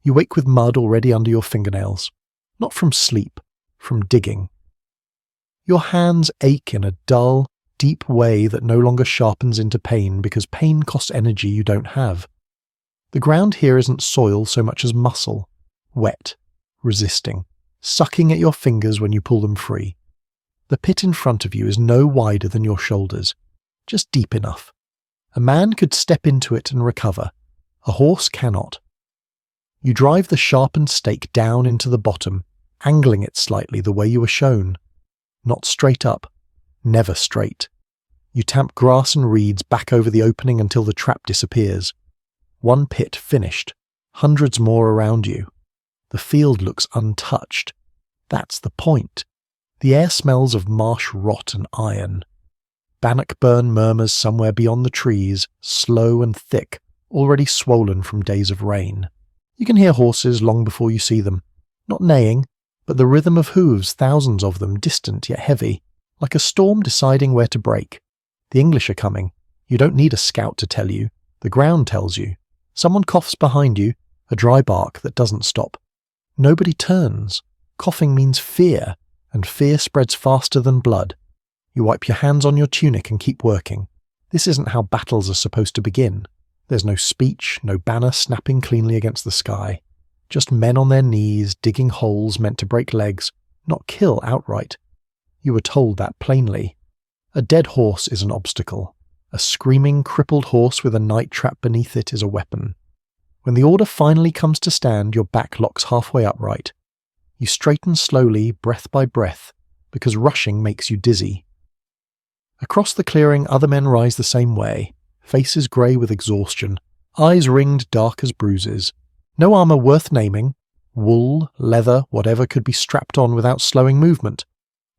You wake with mud already under your fingernails. Not from sleep, from digging. Your hands ache in a dull, deep way that no longer sharpens into pain because pain costs energy you don't have. The ground here isn't soil so much as muscle, wet, resisting, sucking at your fingers when you pull them free. The pit in front of you is no wider than your shoulders, just deep enough. A man could step into it and recover. A horse cannot. You drive the sharpened stake down into the bottom, angling it slightly the way you were shown. Not straight up, never straight. You tamp grass and reeds back over the opening until the trap disappears. One pit finished, hundreds more around you. The field looks untouched. That's the point. The air smells of marsh rot and iron. Bannock Burn murmurs somewhere beyond the trees, slow and thick, already swollen from days of rain. You can hear horses long before you see them. Not neighing, but the rhythm of hooves, thousands of them, distant yet heavy, like a storm deciding where to break. The English are coming. You don't need a scout to tell you. The ground tells you. Someone coughs behind you, a dry bark that doesn't stop. Nobody turns. Coughing means fear, and fear spreads faster than blood. You wipe your hands on your tunic and keep working. This isn't how battles are supposed to begin. There's no speech, no banner snapping cleanly against the sky. Just men on their knees, digging holes meant to break legs, not kill outright. You were told that plainly. A dead horse is an obstacle. A screaming, crippled horse with a night trap beneath it is a weapon. When the order finally comes to stand, your back locks halfway upright. You straighten slowly, breath by breath, because rushing makes you dizzy. Across the clearing, other men rise the same way, faces grey with exhaustion, eyes ringed dark as bruises. No armour worth naming. Wool, leather, whatever could be strapped on without slowing movement.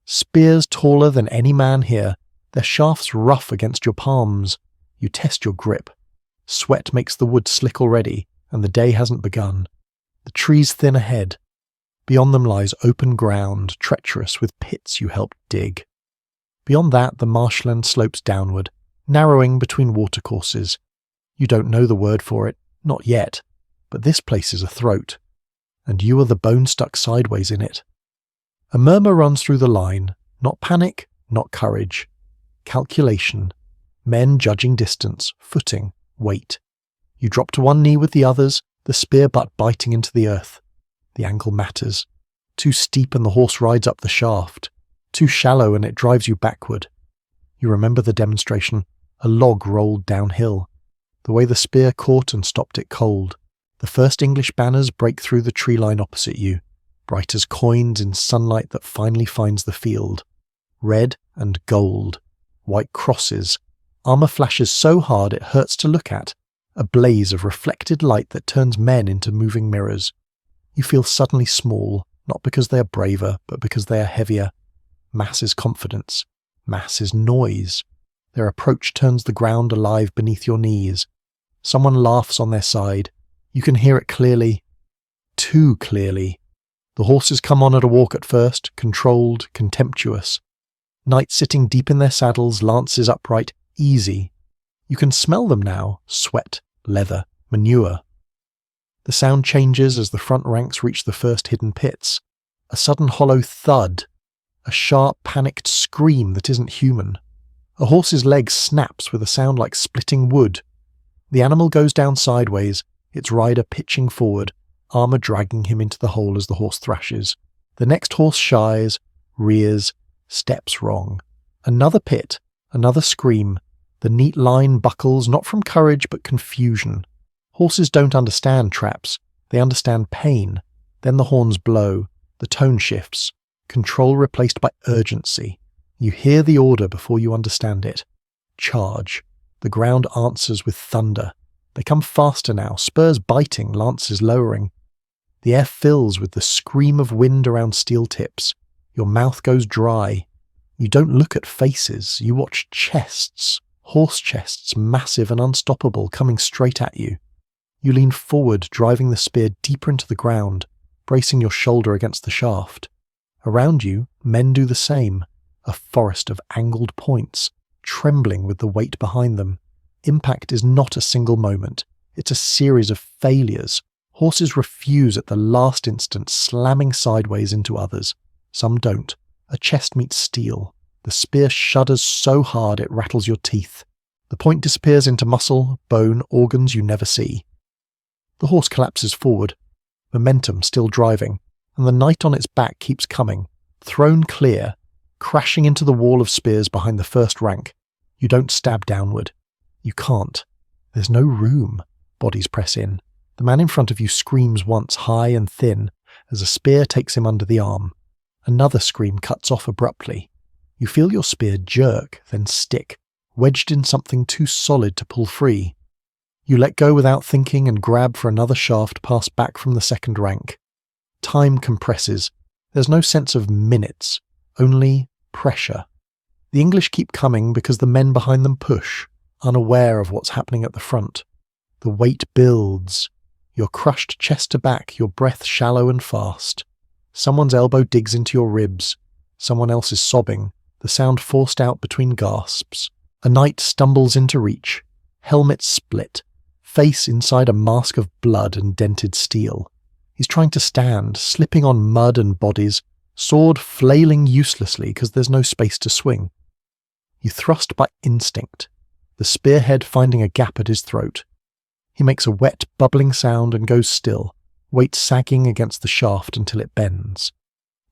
Spears taller than any man here, their shafts rough against your palms. You test your grip. Sweat makes the wood slick already, and the day hasn't begun. The trees thin ahead. Beyond them lies open ground, treacherous with pits you helped dig. Beyond that, the marshland slopes downward, narrowing between watercourses. You don't know the word for it, not yet, but this place is a throat, and you are the bone stuck sideways in it. A murmur runs through the line, not panic, not courage. Calculation. Men judging distance, footing, weight. You drop to one knee with the others, the spear butt biting into the earth. The angle matters. Too steep and the horse rides up the shaft. Too shallow and it drives you backward. You remember the demonstration. A log rolled downhill. The way the spear caught and stopped it cold. The first English banners break through the tree line opposite you, bright as coins in sunlight that finally finds the field. Red and gold. White crosses. Armour flashes so hard it hurts to look at. A blaze of reflected light that turns men into moving mirrors. You feel suddenly small, not because they are braver, but because they are heavier. Mass is confidence. Mass is noise. Their approach turns the ground alive beneath your knees. Someone laughs on their side. You can hear it clearly. Too clearly. The horses come on at a walk at first, controlled, contemptuous. Knights sitting deep in their saddles, lances upright, easy. You can smell them now, sweat, leather, manure. The sound changes as the front ranks reach the first hidden pits. A sudden hollow thud. A sharp, panicked scream that isn't human. A horse's leg snaps with a sound like splitting wood. The animal goes down sideways, its rider pitching forward, armour dragging him into the hole as the horse thrashes. The next horse shies, rears, steps wrong. Another pit, another scream. The neat line buckles not from courage but confusion. Horses don't understand traps. They understand pain. Then the horns blow. The tone shifts. Control replaced by urgency. You hear the order before you understand it. Charge. The ground answers with thunder. They come faster now, spurs biting, lances lowering. The air fills with the scream of wind around steel tips. Your mouth goes dry. You don't look at faces, you watch chests. Horse chests, massive and unstoppable, coming straight at you. You lean forward, driving the spear deeper into the ground, bracing your shoulder against the shaft. Around you, men do the same, a forest of angled points, trembling with the weight behind them. Impact is not a single moment, it's a series of failures, Horses refuse at the last instant, slamming sideways into others. Some don't. A chest meets steel. The spear shudders so hard it rattles your teeth. The point disappears into muscle, bone, organs you never see. The horse collapses forward, momentum still driving, and the knight on its back keeps coming, thrown clear, crashing into the wall of spears behind the first rank. You don't stab downward. You can't. There's no room. Bodies press in. The man in front of you screams once, high and thin, as a spear takes him under the arm. Another scream cuts off abruptly. You feel your spear jerk, then stick, wedged in something too solid to pull free. You let go without thinking and grab for another shaft passed back from the second rank. Time compresses. There's no sense of minutes, only pressure. The English keep coming because the men behind them push, unaware of what's happening at the front. The weight builds. You're crushed chest to back, your breath shallow and fast. Someone's elbow digs into your ribs. Someone else is sobbing, the sound forced out between gasps. A knight stumbles into reach. Helmet split. Face inside a mask of blood and dented steel. He's trying to stand, slipping on mud and bodies, sword flailing uselessly because there's no space to swing. You thrust by instinct, the spearhead finding a gap at his throat. He makes a wet, bubbling sound and goes still, weight sagging against the shaft until it bends.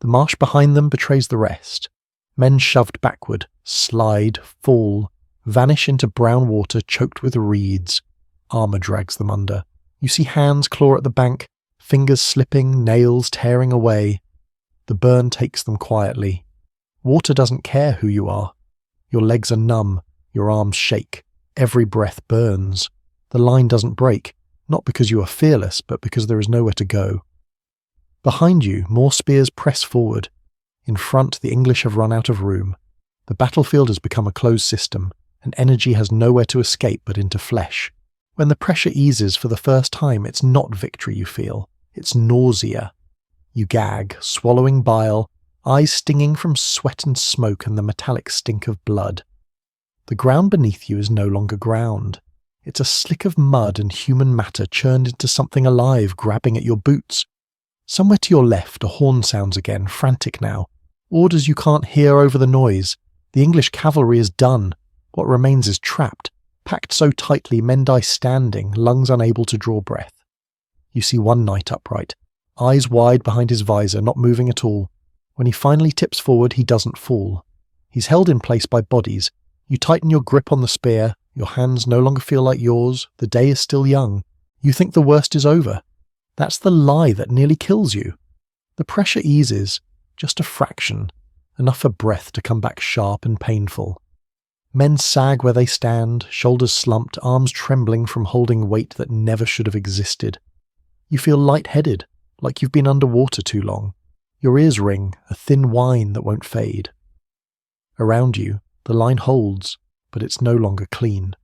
The marsh behind them betrays the rest. Men shoved backward, slide, fall, vanish into brown water choked with reeds. Armour drags them under. You see hands claw at the bank, fingers slipping, nails tearing away. The burn takes them quietly. Water doesn't care who you are. Your legs are numb, your arms shake, every breath burns. The line doesn't break, not because you are fearless, but because there is nowhere to go. Behind you, more spears press forward. In front, the English have run out of room. The battlefield has become a closed system, and energy has nowhere to escape but into flesh. When the pressure eases for the first time, it's not victory you feel, it's nausea. You gag, swallowing bile, eyes stinging from sweat and smoke and the metallic stink of blood. The ground beneath you is no longer ground. It's a slick of mud and human matter churned into something alive grabbing at your boots. Somewhere to your left, a horn sounds again, frantic now. Orders you can't hear over the noise. The English cavalry is done. What remains is trapped, packed so tightly men die standing, lungs unable to draw breath. You see one knight upright, eyes wide behind his visor, not moving at all. When he finally tips forward, he doesn't fall. He's held in place by bodies. You tighten your grip on the spear. Your hands no longer feel like yours. The day is still young. You think the worst is over. That's the lie that nearly kills you. The pressure eases, just a fraction, enough for breath to come back sharp and painful. Men sag where they stand, shoulders slumped, arms trembling from holding weight that never should have existed. You feel lightheaded, like you've been underwater too long. Your ears ring, a thin whine that won't fade. Around you, the line holds, but it's no longer clean.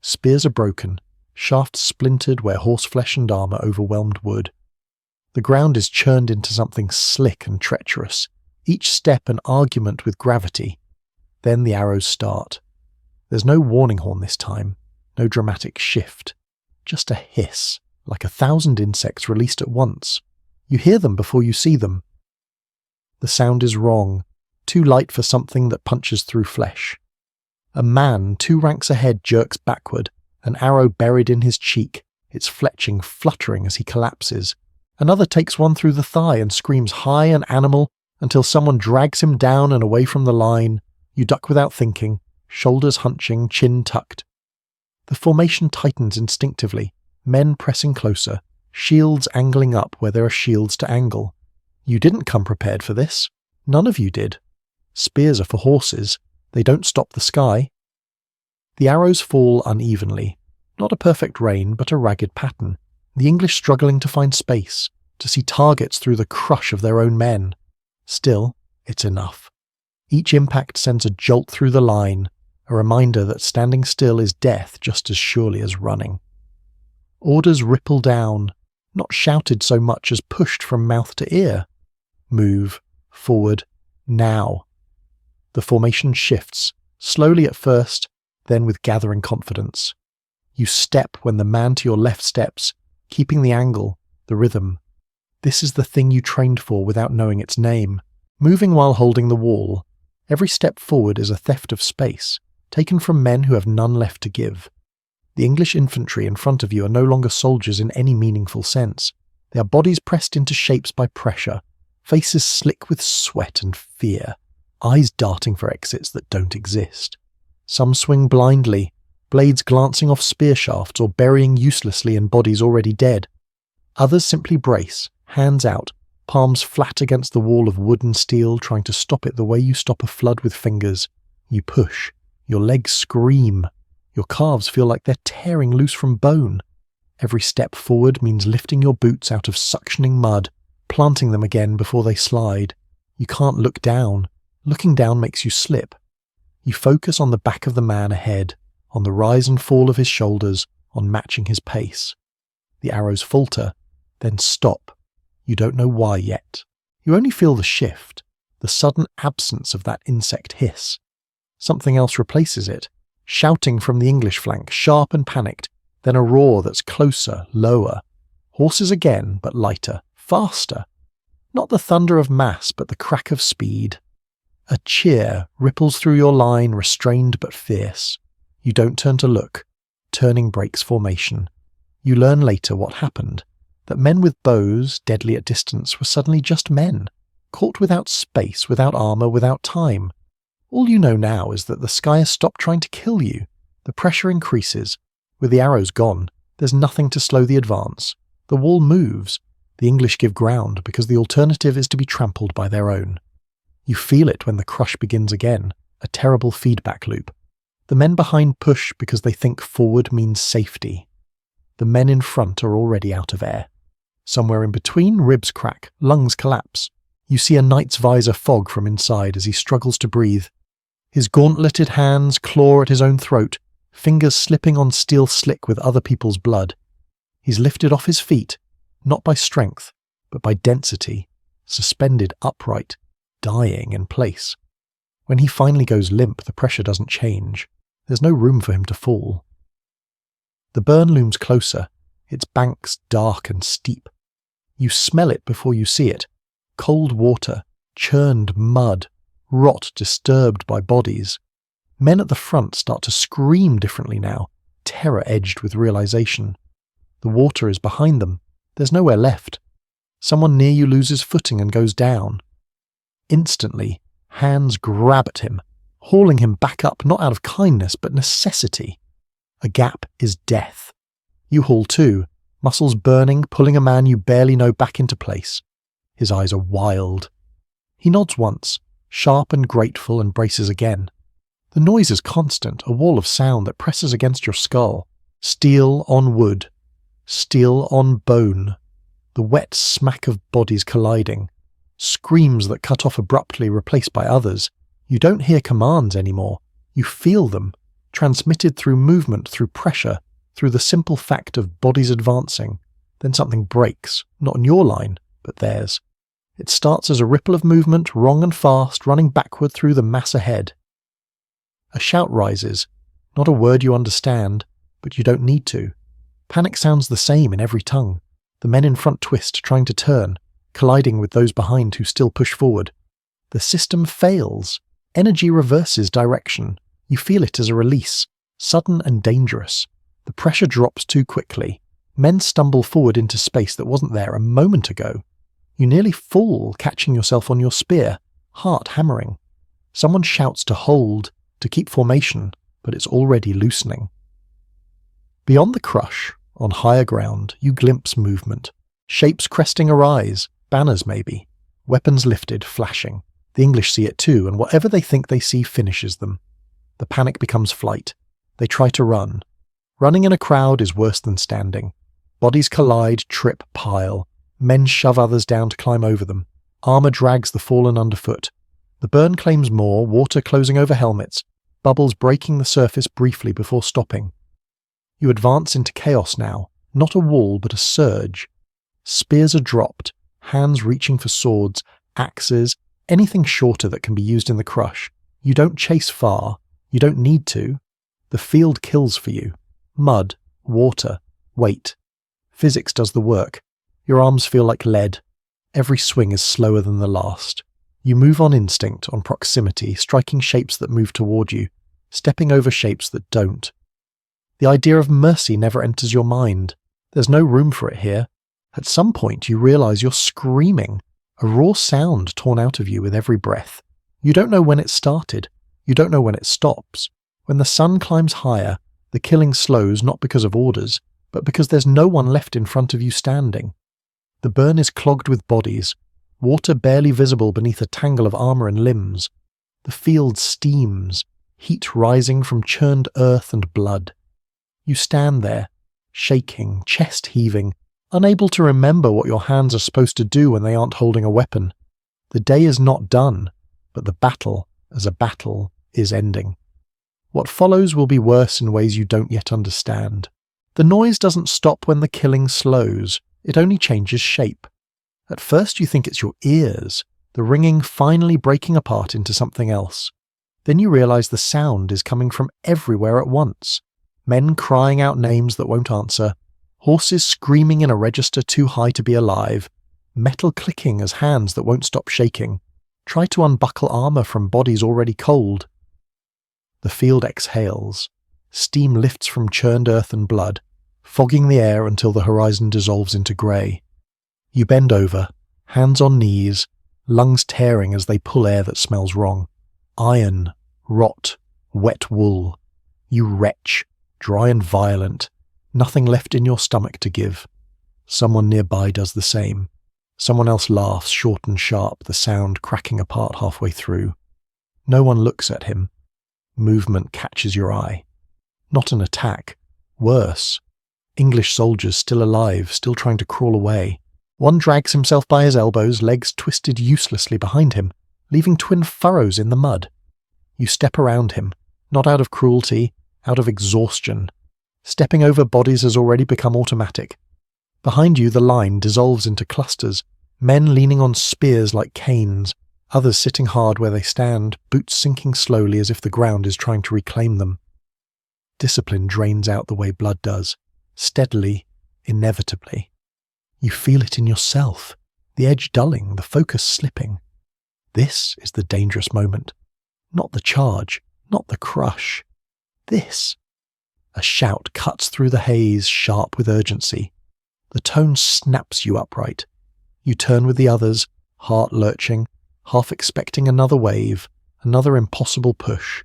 Spears are broken, shafts splintered where horseflesh and armour overwhelmed wood. The ground is churned into something slick and treacherous, each step an argument with gravity. Then the arrows start. There's no warning horn this time, no dramatic shift, just a hiss, like 1,000 insects released at once. You hear them before you see them. The sound is wrong, too light for something that punches through flesh. A man 2 ranks ahead jerks backward, an arrow buried in his cheek, its fletching fluttering as he collapses. Another takes one through the thigh and screams high and animal until someone drags him down and away from the line. You duck without thinking, shoulders hunching, chin tucked. The formation tightens instinctively, men pressing closer, shields angling up where there are shields to angle. You didn't come prepared for this. None of you did. Spears are for horses. They don't stop the sky. The arrows fall unevenly. Not a perfect rain, but a ragged pattern. The English struggling to find space, to see targets through the crush of their own men. Still, it's enough. Each impact sends a jolt through the line, a reminder that standing still is death just as surely as running. Orders ripple down, not shouted so much as pushed from mouth to ear. Move, forward, now. The formation shifts, slowly at first, then with gathering confidence. You step when the man to your left steps, keeping the angle, the rhythm. This is the thing you trained for without knowing its name. Moving while holding the wall. Every step forward is a theft of space, taken from men who have none left to give. The English infantry in front of you are no longer soldiers in any meaningful sense. They are bodies pressed into shapes by pressure, faces slick with sweat and fear, eyes darting for exits that don't exist. Some swing blindly, blades glancing off spear shafts or burying uselessly in bodies already dead. Others simply brace, hands out, palms flat against the wall of wood and steel, trying to stop it the way you stop a flood with fingers. You push. Your legs scream. Your calves feel like they're tearing loose from bone. Every step forward means lifting your boots out of suctioning mud, planting them again before they slide. You can't look down. Looking down makes you slip. You focus on the back of the man ahead, on the rise and fall of his shoulders, on matching his pace. The arrows falter, then stop. You don't know why yet. You only feel the shift, the sudden absence of that insect hiss. Something else replaces it, shouting from the English flank, sharp and panicked, then a roar that's closer, lower. Horses again, but lighter, faster. Not the thunder of mass, but the crack of speed. A cheer ripples through your line, restrained but fierce. You don't turn to look. Turning breaks formation. You learn later what happened. That men with bows, deadly at distance, were suddenly just men, caught without space, without armour, without time. All you know now is that the sky has stopped trying to kill you. The pressure increases. With the arrows gone, there's nothing to slow the advance. The wall moves. The English give ground because the alternative is to be trampled by their own. You feel it when the crush begins again, a terrible feedback loop. The men behind push because they think forward means safety. The men in front are already out of air. Somewhere in between, ribs crack, lungs collapse. You see a knight's visor fog from inside as he struggles to breathe. His gauntleted hands claw at his own throat, fingers slipping on steel slick with other people's blood. He's lifted off his feet, not by strength, but by density, suspended upright, dying in place. When he finally goes limp, the pressure doesn't change. There's no room for him to fall. The burn looms closer, its banks dark and steep. You smell it before you see it. Cold water, churned mud, rot disturbed by bodies. Men at the front start to scream differently now, terror edged with realization. The water is behind them. There's nowhere left. Someone near you loses footing and goes down. Instantly, hands grab at him, hauling him back up not out of kindness but necessity. A gap is death. You haul too, muscles burning, pulling a man you barely know back into place. His eyes are wild. He nods once, sharp and grateful, and braces again. The noise is constant, a wall of sound that presses against your skull. Steel on wood. Steel on bone. The wet smack of bodies colliding. Screams that cut off abruptly, replaced by others. You don't hear commands anymore. You feel them, transmitted through movement, through pressure, through the simple fact of bodies advancing. Then something breaks, not in your line, but theirs. It starts as a ripple of movement, wrong and fast, running backward through the mass ahead. A shout rises, not a word you understand, but you don't need to. Panic sounds the same in every tongue. The men in front twist, trying to turn, colliding with those behind who still push forward. The system fails. Energy reverses direction. You feel it as a release, sudden and dangerous. The pressure drops too quickly. Men stumble forward into space that wasn't there a moment ago. You nearly fall, catching yourself on your spear, heart hammering. Someone shouts to hold, to keep formation, but it's already loosening. Beyond the crush, on higher ground, you glimpse movement. Shapes cresting a rise, banners maybe. Weapons lifted, flashing. The English see it too, and whatever they think they see finishes them. The panic becomes flight. They try to run. Running in a crowd is worse than standing. Bodies collide, trip, pile. Men shove others down to climb over them. Armour drags the fallen underfoot. The burn claims more, water closing over helmets, bubbles breaking the surface briefly before stopping. You advance into chaos now, not a wall but a surge. Spears are dropped, hands reaching for swords, axes, anything shorter that can be used in the crush. You don't chase far. You don't need to. The field kills for you. Mud, water, weight. Physics does the work. Your arms feel like lead. Every swing is slower than the last. You move on instinct, on proximity, striking shapes that move toward you, stepping over shapes that don't. The idea of mercy never enters your mind. There's no room for it here. At some point you realize you're screaming, a raw sound torn out of you with every breath. You don't know when it started. You don't know when it stops. When the sun climbs higher, the killing slows not because of orders, but because there's no one left in front of you standing. The burn is clogged with bodies, water barely visible beneath a tangle of armour and limbs. The field steams, heat rising from churned earth and blood. You stand there, shaking, chest heaving, unable to remember what your hands are supposed to do when they aren't holding a weapon. The day is not done, but the battle, as a battle, is ending. What follows will be worse in ways you don't yet understand. The noise doesn't stop when the killing slows, it only changes shape. At first you think it's your ears, the ringing finally breaking apart into something else. Then you realise the sound is coming from everywhere at once. Men crying out names that won't answer, horses screaming in a register too high to be alive, metal clicking as hands that won't stop shaking. Try to unbuckle armour from bodies already cold. The field exhales. Steam lifts from churned earth and blood, fogging the air until the horizon dissolves into grey. You bend over, hands on knees, lungs tearing as they pull air that smells wrong. Iron, rot, wet wool. You retch, dry and violent, nothing left in your stomach to give. Someone nearby does the same. Someone else laughs, short and sharp, the sound cracking apart halfway through. No one looks at him. Movement catches your eye. Not an attack. Worse. English soldiers still alive, still trying to crawl away. One drags himself by his elbows, legs twisted uselessly behind him, leaving twin furrows in the mud. You step around him, not out of cruelty, out of exhaustion. Stepping over bodies has already become automatic. Behind you the line dissolves into clusters, men leaning on spears like canes, others sitting hard where they stand, boots sinking slowly as if the ground is trying to reclaim them. Discipline drains out the way blood does, steadily, inevitably. You feel it in yourself, the edge dulling, the focus slipping. This is the dangerous moment. Not the charge, not the crush. This. A shout cuts through the haze, sharp with urgency. The tone snaps you upright. You turn with the others, heart lurching, half expecting another wave, another impossible push.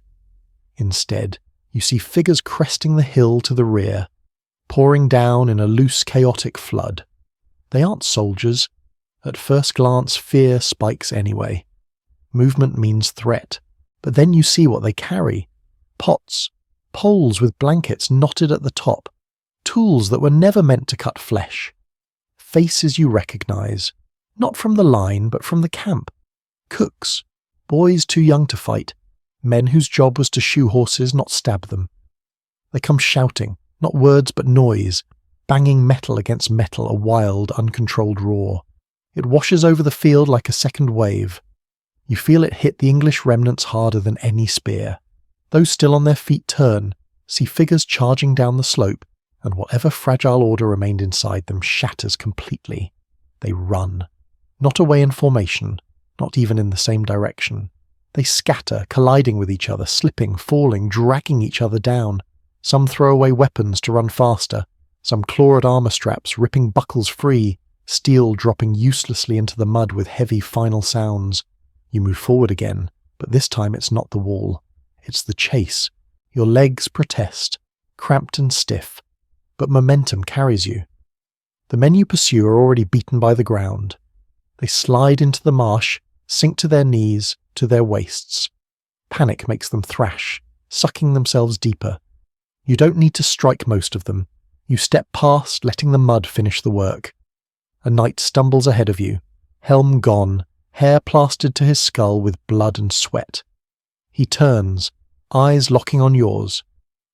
Instead, you see figures cresting the hill to the rear, pouring down in a loose, chaotic flood. They aren't soldiers. At first glance, fear spikes anyway. Movement means threat, but then you see what they carry. Pots, poles with blankets knotted at the top, tools that were never meant to cut flesh. Faces you recognise, not from the line but from the camp. Cooks, boys too young to fight, men whose job was to shoe horses, not stab them. They come shouting, not words but noise, banging metal against metal, a wild, uncontrolled roar. It washes over the field like a second wave. You feel it hit the English remnants harder than any spear. Those still on their feet turn, see figures charging down the slope, and whatever fragile order remained inside them shatters completely. They run. Not away in formation, not even in the same direction. They scatter, colliding with each other, slipping, falling, dragging each other down. Some throw away weapons to run faster, some claw at armour straps, ripping buckles free, steel dropping uselessly into the mud with heavy final sounds. You move forward again, but this time it's not the wall. It's the chase. Your legs protest, cramped and stiff, but momentum carries you. The men you pursue are already beaten by the ground. They slide into the marsh, sink to their knees, to their waists. Panic makes them thrash, sucking themselves deeper. You don't need to strike most of them. You step past, letting the mud finish the work. A knight stumbles ahead of you, helm gone, hair plastered to his skull with blood and sweat. He turns, eyes locking on yours.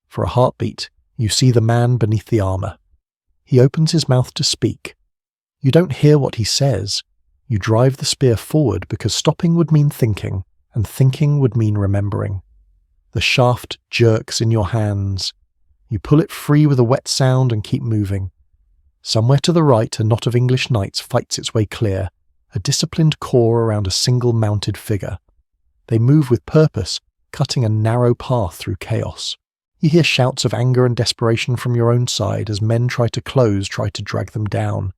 For a heartbeat, you see the man beneath the armour. He opens his mouth to speak. You don't hear what he says. You drive the spear forward because stopping would mean thinking, and thinking would mean remembering. The shaft jerks in your hands. You pull it free with a wet sound and keep moving. Somewhere to the right, a knot of English knights fights its way clear, a disciplined core around a single mounted figure. They move with purpose, cutting a narrow path through chaos. You hear shouts of anger and desperation from your own side as men try to drag them down.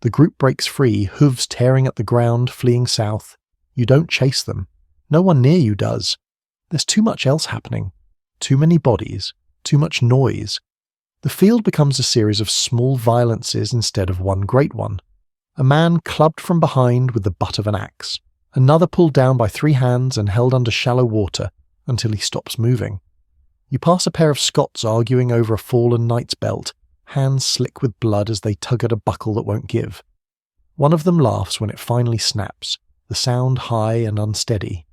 The group breaks free, hooves tearing at the ground, fleeing south. You don't chase them. No one near you does. There's too much else happening. Too many bodies. Too much noise. The field becomes a series of small violences instead of one great one. A man clubbed from behind with the butt of an axe. Another pulled down by 3 hands and held under shallow water until he stops moving. You pass a pair of Scots arguing over a fallen knight's belt, hands slick with blood as they tug at a buckle that won't give. One of them laughs when it finally snaps, the sound high and unsteady.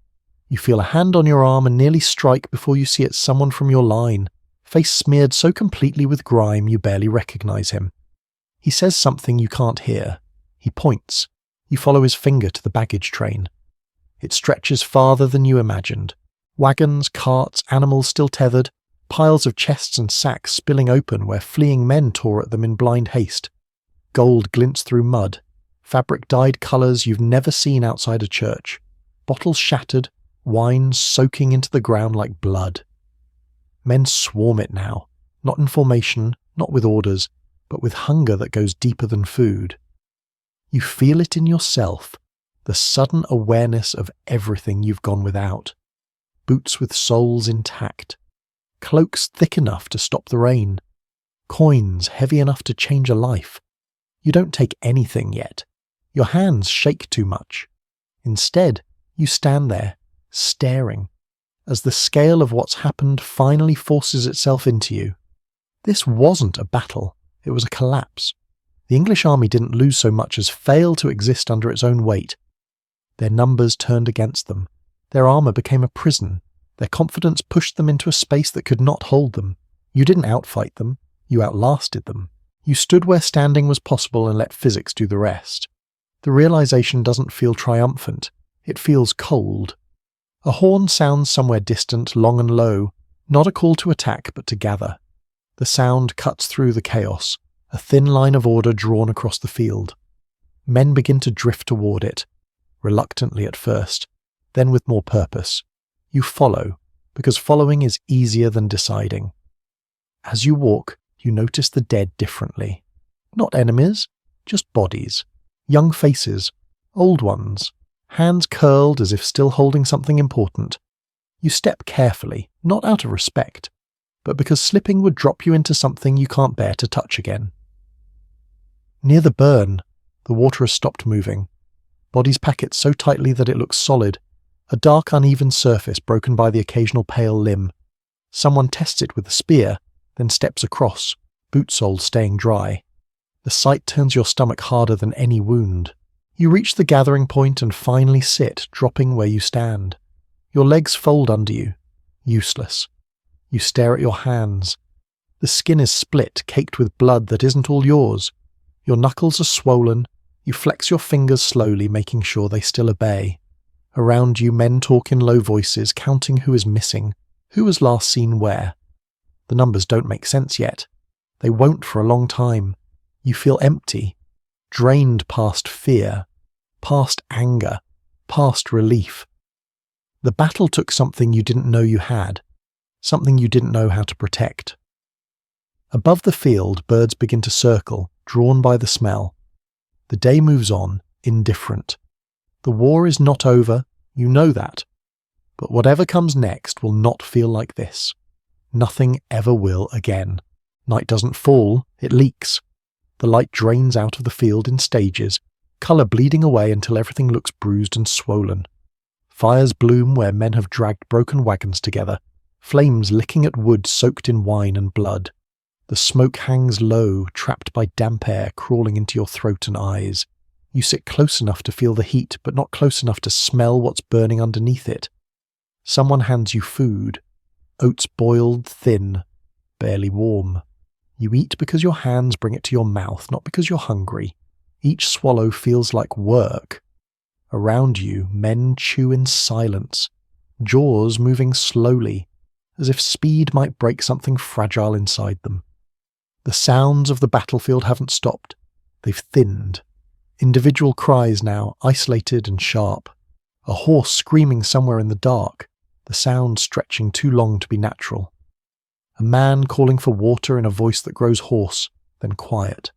You feel a hand on your arm and nearly strike before you see it's someone from your line, face smeared so completely with grime you barely recognize him. He says something you can't hear. He points. You follow his finger to the baggage train. It stretches farther than you imagined. Wagons, carts, animals still tethered, piles of chests and sacks spilling open where fleeing men tore at them in blind haste. Gold glints through mud, fabric-dyed colours you've never seen outside a church, bottles shattered, wine soaking into the ground like blood. Men swarm it now, not in formation, not with orders, but with hunger that goes deeper than food. You feel it in yourself, the sudden awareness of everything you've gone without. Boots with soles intact, cloaks thick enough to stop the rain, coins heavy enough to change a life. You don't take anything yet. Your hands shake too much. Instead, you stand there, staring, as the scale of what's happened finally forces itself into you. This wasn't a battle, it was a collapse. The English army didn't lose so much as fail to exist under its own weight. Their numbers turned against them. Their armour became a prison. Their confidence pushed them into a space that could not hold them. You didn't outfight them. You outlasted them. You stood where standing was possible and let physics do the rest. The realization doesn't feel triumphant. It feels cold. A horn sounds somewhere distant, long and low, not a call to attack but to gather. The sound cuts through the chaos, a thin line of order drawn across the field. Men begin to drift toward it, reluctantly at first, then with more purpose. You follow, because following is easier than deciding. As you walk, you notice the dead differently. Not enemies, just bodies. Young faces, old ones, hands curled as if still holding something important. You step carefully, not out of respect, but because slipping would drop you into something you can't bear to touch again. Near the burn, the water has stopped moving. Bodies pack it so tightly that it looks solid, a dark uneven surface broken by the occasional pale limb. Someone tests it with a spear, then steps across, boot soles staying dry. The sight turns your stomach harder than any wound. You reach the gathering point and finally sit, dropping where you stand. Your legs fold under you. Useless. You stare at your hands. The skin is split, caked with blood that isn't all yours. Your knuckles are swollen. You flex your fingers slowly, making sure they still obey. Around you, men talk in low voices, counting who is missing, who was last seen where. The numbers don't make sense yet. They won't for a long time. You feel empty, drained past fear, past anger, past relief. The battle took something you didn't know you had, something you didn't know how to protect. Above the field, birds begin to circle, drawn by the smell. The day moves on, indifferent. The war is not over, you know that. But whatever comes next will not feel like this. Nothing ever will again. Night doesn't fall, it leaks. The light drains out of the field in stages, colour bleeding away until everything looks bruised and swollen. Fires bloom where men have dragged broken wagons together, flames licking at wood soaked in wine and blood. The smoke hangs low, trapped by damp air crawling into your throat and eyes. You sit close enough to feel the heat, but not close enough to smell what's burning underneath it. Someone hands you food. Oats boiled thin, barely warm. You eat because your hands bring it to your mouth, not because you're hungry. Each swallow feels like work. Around you, men chew in silence, jaws moving slowly, as if speed might break something fragile inside them. The sounds of the battlefield haven't stopped. They've thinned. Individual cries now, isolated and sharp. A horse screaming somewhere in the dark, the sound stretching too long to be natural. A man calling for water in a voice that grows hoarse, then quiet.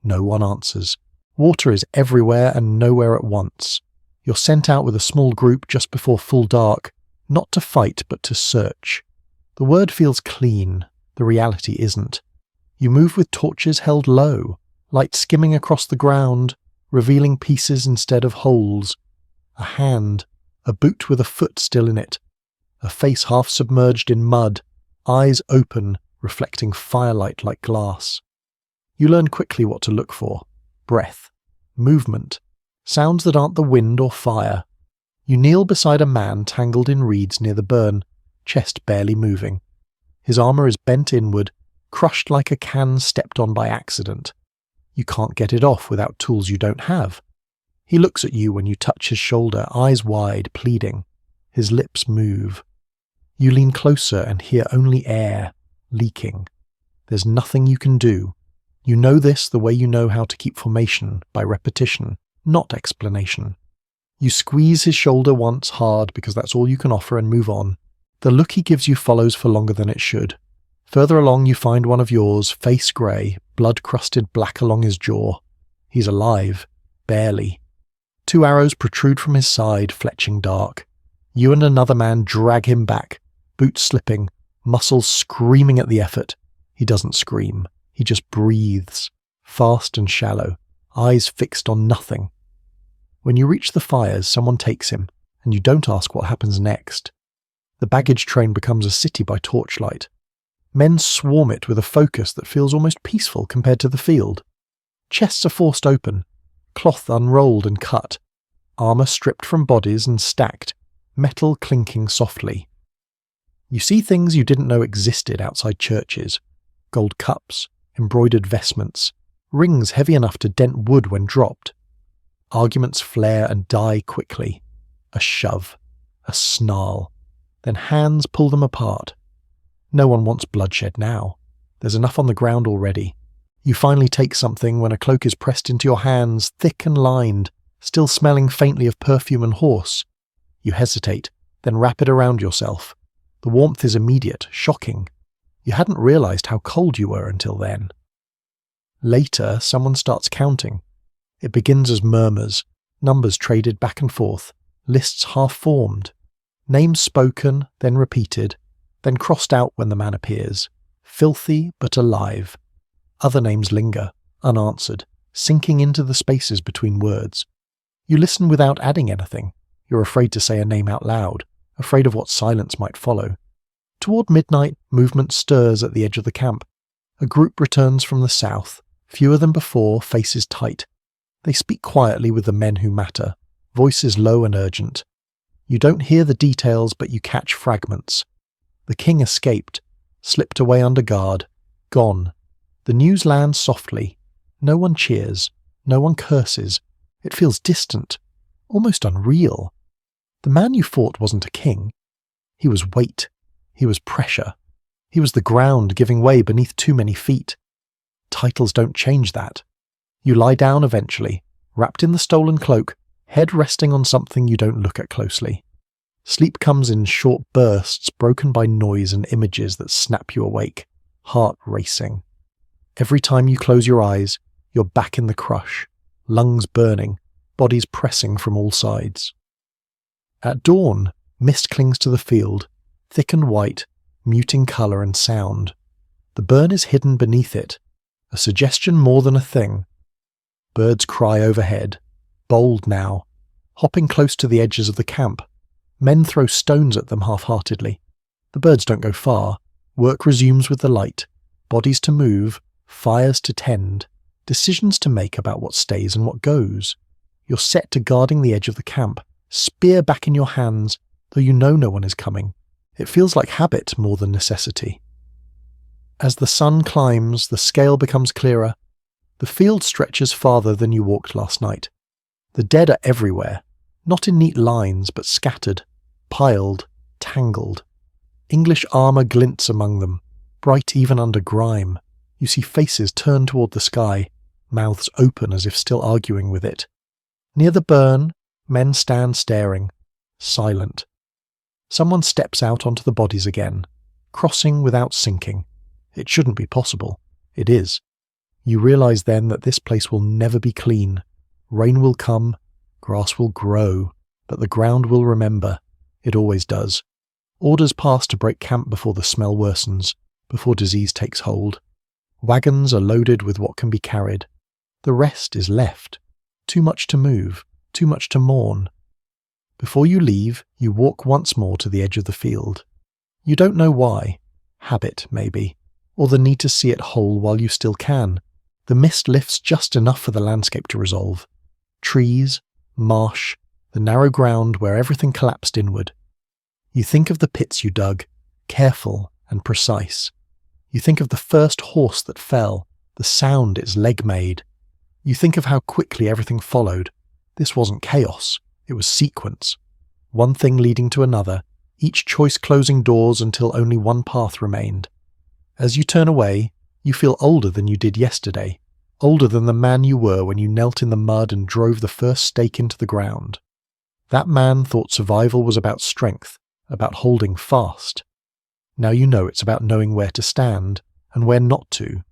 No one answers. Water is everywhere and nowhere at once. You're sent out with a small group just before full dark, not to fight but to search. The word feels clean, the reality isn't. You move with torches held low, light skimming across the ground, revealing pieces instead of holes. A hand, a boot with a foot still in it, a face half submerged in mud, eyes open, reflecting firelight like glass. You learn quickly what to look for. Breath, movement, sounds that aren't the wind or fire. You kneel beside a man tangled in reeds near the burn, chest barely moving. His armour is bent inward, crushed like a can stepped on by accident. You can't get it off without tools you don't have. He looks at you when you touch his shoulder, eyes wide, pleading. His lips move. You lean closer and hear only air, leaking. There's nothing you can do. You know this the way you know how to keep formation, by repetition, not explanation. You squeeze his shoulder once hard because that's all you can offer and move on. The look he gives you follows for longer than it should. Further along you find one of yours, face grey, blood-crusted black along his jaw. He's alive, barely. 2 arrows protrude from his side, fletching dark. You and another man drag him back, boots slipping, muscles screaming at the effort. He doesn't scream. He just breathes, fast and shallow, eyes fixed on nothing. When you reach the fires, someone takes him, and you don't ask what happens next. The baggage train becomes a city by torchlight. Men swarm it with a focus that feels almost peaceful compared to the field. Chests are forced open, cloth unrolled and cut, armour stripped from bodies and stacked, metal clinking softly. You see things you didn't know existed outside churches. Gold cups, embroidered vestments, rings heavy enough to dent wood when dropped. Arguments flare and die quickly. A shove, a snarl, then hands pull them apart. No one wants bloodshed now. There's enough on the ground already. You finally take something when a cloak is pressed into your hands, thick and lined, still smelling faintly of perfume and horse. You hesitate, then wrap it around yourself. The warmth is immediate, shocking. You hadn't realized how cold you were until then. Later, someone starts counting. It begins as murmurs, numbers traded back and forth, lists half-formed, names spoken, then repeated, then crossed out when the man appears, filthy but alive. Other names linger, unanswered, sinking into the spaces between words. You listen without adding anything. You're afraid to say a name out loud, afraid of what silence might follow. Toward midnight, movement stirs at the edge of the camp. A group returns from the south, fewer than before, faces tight. They speak quietly with the men who matter, voices low and urgent. You don't hear the details, but you catch fragments. The king escaped, slipped away under guard, gone. The news lands softly. No one cheers, no one curses. It feels distant, almost unreal. The man you fought wasn't a king. He was weight. He was pressure. He was the ground giving way beneath too many feet. Titles don't change that. You lie down eventually, wrapped in the stolen cloak, head resting on something you don't look at closely. Sleep comes in short bursts broken by noise and images that snap you awake, heart racing. Every time you close your eyes, you're back in the crush, lungs burning, bodies pressing from all sides. At dawn, mist clings to the field, thick and white, muting colour and sound. The burn is hidden beneath it, a suggestion more than a thing. Birds cry overhead, bold now, hopping close to the edges of the camp. Men throw stones at them half-heartedly. The birds don't go far. Work resumes with the light. Bodies to move, fires to tend, decisions to make about what stays and what goes. You're set to guarding the edge of the camp, spear back in your hands, though you know no one is coming. It feels like habit more than necessity. As the sun climbs, the scale becomes clearer. The field stretches farther than you walked last night. The dead are everywhere, not in neat lines, but scattered, piled, tangled. English armour glints among them, bright even under grime. You see faces turn toward the sky, mouths open as if still arguing with it. Near the burn, men stand staring, silent. Someone steps out onto the bodies again, crossing without sinking. It shouldn't be possible. It is. You realize then that this place will never be clean. Rain will come, grass will grow, but the ground will remember. It always does. Orders pass to break camp before the smell worsens, before disease takes hold. Wagons are loaded with what can be carried. The rest is left. Too much to move, too much to mourn. Before you leave, you walk once more to the edge of the field. You don't know why. Habit, maybe. Or the need to see it whole while you still can. The mist lifts just enough for the landscape to resolve. Trees, marsh, the narrow ground where everything collapsed inward. You think of the pits you dug, careful and precise. You think of the first horse that fell, the sound its leg made. You think of how quickly everything followed. This wasn't chaos, it was sequence. One thing leading to another, each choice closing doors until only one path remained. As you turn away, you feel older than you did yesterday, older than the man you were when you knelt in the mud and drove the first stake into the ground. That man thought survival was about strength, about holding fast. Now you know it's about knowing where to stand and where not to.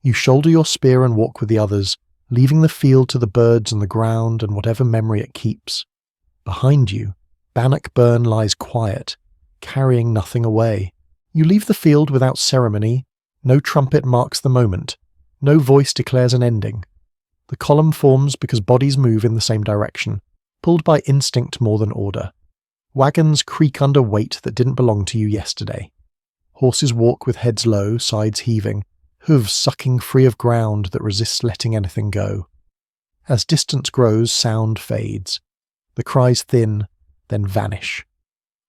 You shoulder your spear and walk with the others, leaving the field to the birds and the ground and whatever memory it keeps. Behind you, Bannock Burn lies quiet, carrying nothing away. You leave the field without ceremony. No trumpet marks the moment. No voice declares an ending. The column forms because bodies move in the same direction, pulled by instinct more than order. Wagons creak under weight that didn't belong to you yesterday. Horses walk with heads low, sides heaving, hooves sucking free of ground that resists letting anything go. As distance grows, sound fades. The cries thin, then vanish.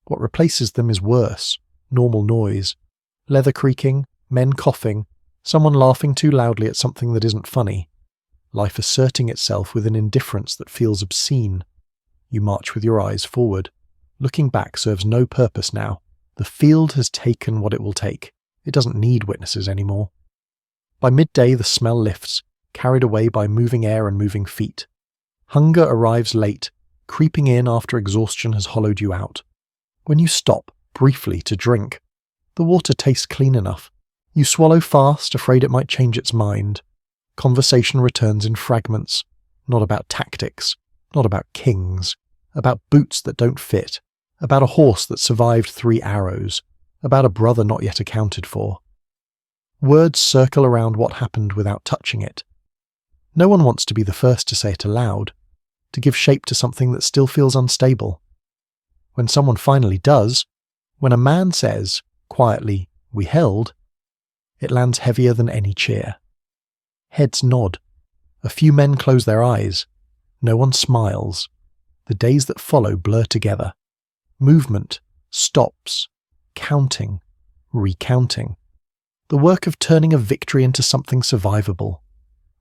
What replaces them is worse, normal noise. Leather creaking, men coughing, someone laughing too loudly at something that isn't funny. Life asserting itself with an indifference that feels obscene. You march with your eyes forward. Looking back serves no purpose now. The field has taken what it will take. It doesn't need witnesses anymore. By midday the smell lifts, carried away by moving air and moving feet. Hunger arrives late, creeping in after exhaustion has hollowed you out. When you stop, briefly, to drink, the water tastes clean enough. You swallow fast, afraid it might change its mind. Conversation returns in fragments, not about tactics, not about kings, about boots that don't fit, about a horse that survived 3 arrows, about a brother not yet accounted for. Words circle around what happened without touching it. No one wants to be the first to say it aloud, to give shape to something that still feels unstable. When someone finally does, when a man says, quietly, "We held," it lands heavier than any cheer. Heads nod. A few men close their eyes. No one smiles. The days that follow blur together. Movement stops, counting, recounting. The work of turning a victory into something survivable.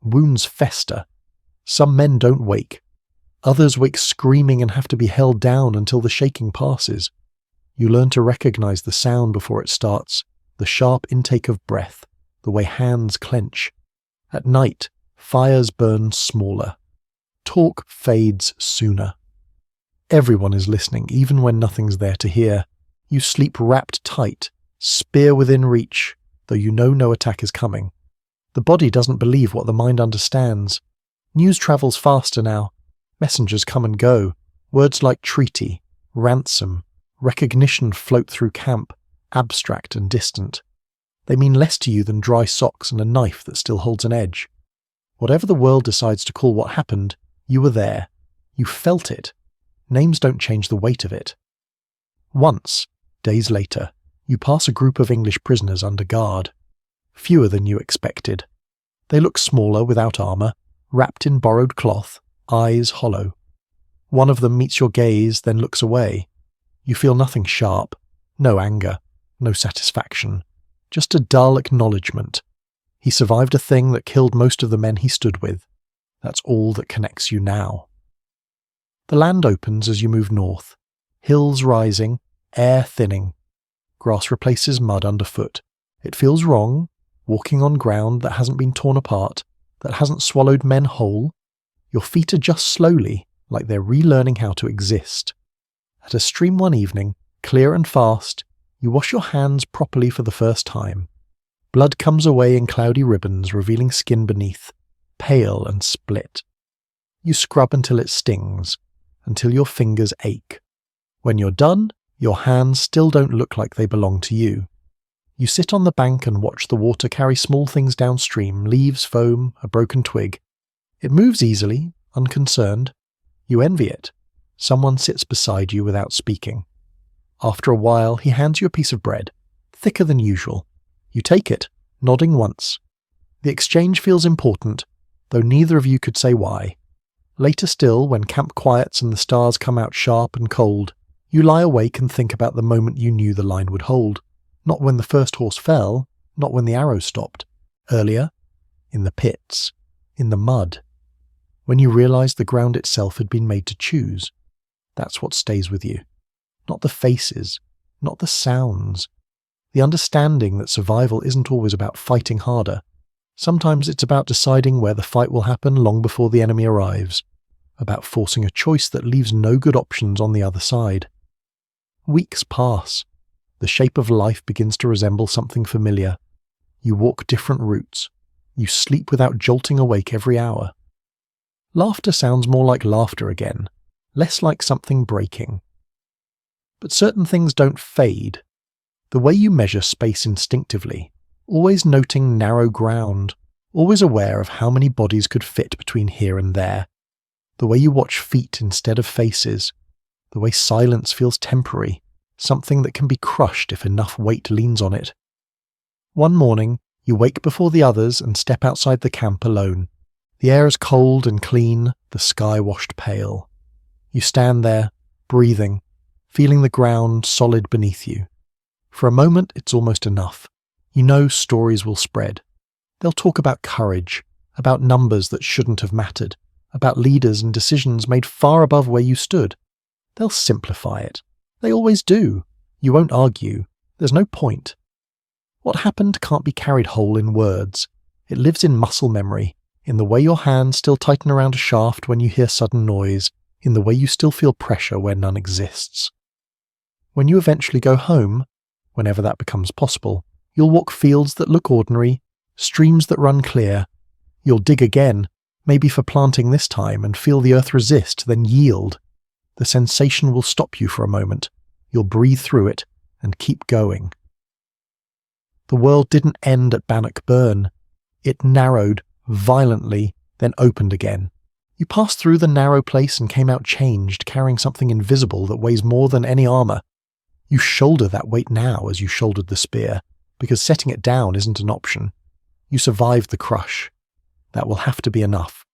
Wounds fester. Some men don't wake. Others wake screaming and have to be held down until the shaking passes. You learn to recognize the sound before it starts, the sharp intake of breath, the way hands clench. At night, fires burn smaller. Talk fades sooner. Everyone is listening, even when nothing's there to hear. You sleep wrapped tight, spear within reach, though you know no attack is coming. The body doesn't believe what the mind understands. News travels faster now. Messengers come and go. Words like treaty, ransom, recognition float through camp, abstract and distant. They mean less to you than dry socks and a knife that still holds an edge. Whatever the world decides to call what happened, you were there. You felt it. Names don't change the weight of it. Once, days later, you pass a group of English prisoners under guard. Fewer than you expected. They look smaller without armour, wrapped in borrowed cloth, eyes hollow. One of them meets your gaze, then looks away. You feel nothing sharp, no anger, no satisfaction, just a dull acknowledgement. He survived a thing that killed most of the men he stood with. That's all that connects you now. The land opens as you move north. Hills rising, air thinning. Grass replaces mud underfoot. It feels wrong, walking on ground that hasn't been torn apart, that hasn't swallowed men whole. Your feet adjust slowly, like they're relearning how to exist. At a stream one evening, clear and fast, you wash your hands properly for the first time. Blood comes away in cloudy ribbons, revealing skin beneath, pale and split. You scrub until it stings, until your fingers ache. When you're done, your hands still don't look like they belong to you. You sit on the bank and watch the water carry small things downstream, leaves, foam, a broken twig. It moves easily, unconcerned. You envy it. Someone sits beside you without speaking. After a while, he hands you a piece of bread, thicker than usual. You take it, nodding once. The exchange feels important, though neither of you could say why. Later still, when camp quiets and the stars come out sharp and cold, you lie awake and think about the moment you knew the line would hold. Not when the first horse fell, not when the arrow stopped. Earlier, in the pits, in the mud. When you realized the ground itself had been made to choose. That's what stays with you. Not the faces, not the sounds. The understanding that survival isn't always about fighting harder. Sometimes it's about deciding where the fight will happen long before the enemy arrives. About forcing a choice that leaves no good options on the other side. Weeks pass. The shape of life begins to resemble something familiar. You walk different routes. You sleep without jolting awake every hour. Laughter sounds more like laughter again, less like something breaking. But certain things don't fade. The way you measure space instinctively, always noting narrow ground, always aware of how many bodies could fit between here and there. The way you watch feet instead of faces. The way silence feels temporary, something that can be crushed if enough weight leans on it. One morning, you wake before the others and step outside the camp alone. The air is cold and clean, the sky washed pale. You stand there, breathing, feeling the ground solid beneath you. For a moment, it's almost enough. You know stories will spread. They'll talk about courage, about numbers that shouldn't have mattered, about leaders and decisions made far above where you stood. They'll simplify it. They always do. You won't argue. There's no point. What happened can't be carried whole in words. It lives in muscle memory, in the way your hands still tighten around a shaft when you hear sudden noise, in the way you still feel pressure where none exists. When you eventually go home, whenever that becomes possible, you'll walk fields that look ordinary, streams that run clear. You'll dig again, maybe for planting this time, and feel the earth resist, then yield. The sensation will stop you for a moment. You'll breathe through it and keep going. The world didn't end at Bannock Burn. It narrowed violently, then opened again. You passed through the narrow place and came out changed, carrying something invisible that weighs more than any armor. You shoulder that weight now as you shouldered the spear, because setting it down isn't an option. You survived the crush. That will have to be enough.